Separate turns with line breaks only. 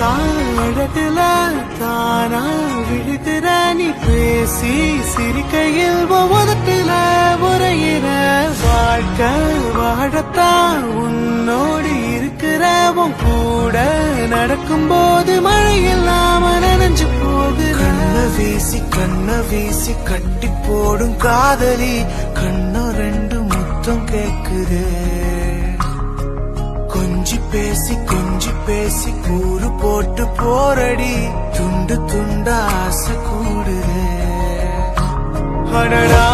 அழகுல தானா விழுகிற நீ பேசி சிரிக்கையில் ஒவ்வொருத்துல உரையிற வாழ்க்கை வாழத்தான் உன்னோடு இருக்கிற உன் கூட நடக்கும்போது மழையில்லாம நனைஞ்சு போகுற கண்ண வீசி கட்டி போடும் காதலி கண்ணோ ரெண்டு முத்தம் கேக்குது கொஞ்சி பேசி கூறு போட்டு போரடி துண்டு துண்டா ஆசை கூடுது அடடா